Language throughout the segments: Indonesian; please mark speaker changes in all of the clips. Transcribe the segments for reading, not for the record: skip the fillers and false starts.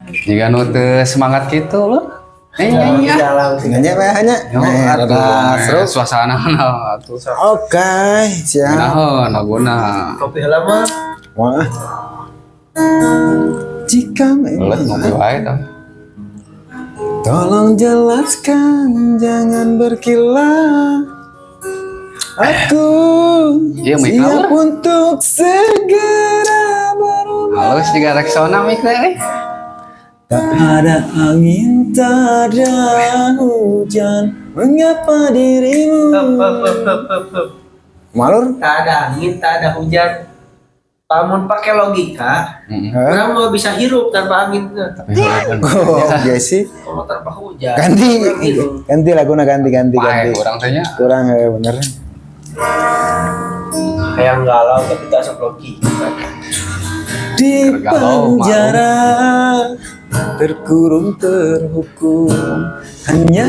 Speaker 1: Jika nu teu semangat gitu loh. Iya.
Speaker 2: Tinggalnya hanya.
Speaker 1: Seru suasana atuh.
Speaker 2: Oke, siap.
Speaker 1: Nah, guna.
Speaker 3: Kopi halaman.
Speaker 2: Wah. Jika
Speaker 1: Boleh ngopi wae tah.
Speaker 2: tolong jelaskan, jangan berkilah. Aku
Speaker 1: Iya, Mika.
Speaker 2: siap untuk segera berubah.
Speaker 1: Halus juga reksona mik teh.
Speaker 2: Tak ada angin, tak ada hujan. Mengapa dirimu malur?
Speaker 3: Tak ada angin, tak ada hujan. Pamun pakai logika, orang mau bisa hirup tanpa angin.
Speaker 2: Oh, Jesse.
Speaker 3: Kalau tanpa hujan.
Speaker 2: Ganti laguna ganti.
Speaker 1: Kurang tanya.
Speaker 2: Kurang bener.
Speaker 3: Kayak galau tapi tak asup logika.
Speaker 2: Di
Speaker 1: Tergalau,
Speaker 2: penjara terkurung terhukum hanya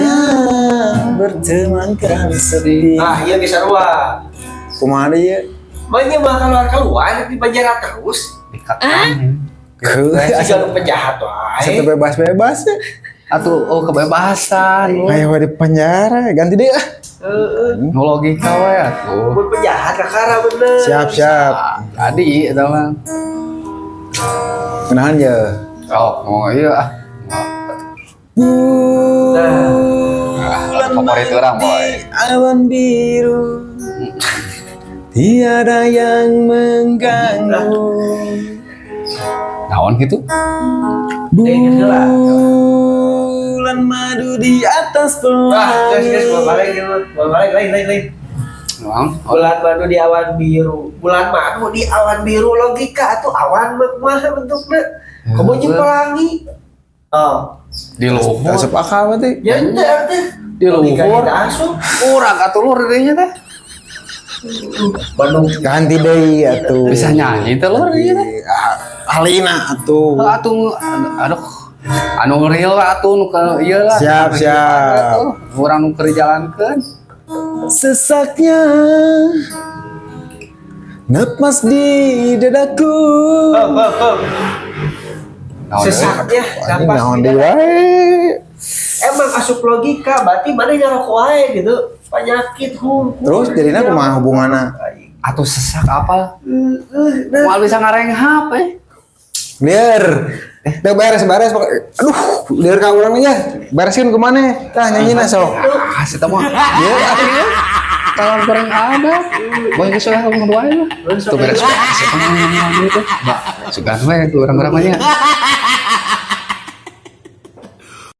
Speaker 2: bertemankan sepi.
Speaker 3: Ah, iya bisa ruang.
Speaker 2: Kumaha ya?
Speaker 3: Banyak bakal keluar di penjara terus.
Speaker 1: Dikatakan.
Speaker 3: Jalur penjahat wae.
Speaker 2: Satu bebas ya.
Speaker 1: Atuh kebebasan.
Speaker 2: Ayo di penjara ganti deh.
Speaker 1: Nu logika we atuh.
Speaker 3: Mun penjahat kakara bener.
Speaker 2: Siap.
Speaker 1: Jadi eta mah.
Speaker 2: Kenahan ya.
Speaker 1: Oh iya.
Speaker 2: Bulan
Speaker 1: Favorit orang boy.
Speaker 2: awan biru tiada yang mengganggu.
Speaker 1: Naon gitu?
Speaker 2: Bulan madu di atas pelangi.
Speaker 3: Balik lain.
Speaker 1: Naon?
Speaker 3: Bulan madu di awan biru. Bulan madu di awan biru logika atau awan mah bentuknya. Kamu pelangi. Oh,
Speaker 1: Di luhur.
Speaker 2: Asup akal berarti.
Speaker 3: ya teh.
Speaker 1: Di luhur.
Speaker 3: Asup.
Speaker 1: Kurang atuh lur dinya teh.
Speaker 3: Bandung.
Speaker 2: Ganti deui atuh.
Speaker 1: Bisa nyanyi teh lur dinya teh.
Speaker 2: Alina atuh.
Speaker 1: Atuh aduh. Anu real atuh nu ke ieu lah.
Speaker 2: Siap.
Speaker 1: Urang nu keur dijalankeun.
Speaker 2: Sesaknya napas di dadaku.
Speaker 3: Sesaknya
Speaker 2: Anjing
Speaker 3: napas
Speaker 2: naon
Speaker 3: di
Speaker 2: deui
Speaker 3: dada.
Speaker 2: wae.
Speaker 3: Emang asup logika, berarti mana ngerokok wae gitu. Penyakit
Speaker 2: Terus jadinya kumaha hubunganna?
Speaker 1: Atuh sesak apa? Moal bisa ngarenghap
Speaker 2: Liar. Udah beres. Aduh, liar ka urang aja. Beresin ke mana? Tah nyanyina sok.
Speaker 1: Kasih teh mah. Ieu atuh ieu. Kalau goreng ada. Boy geus lah ngomong wae lah. Tuh beres. Gitu. Mbak, sugan we urang-urang mah nya.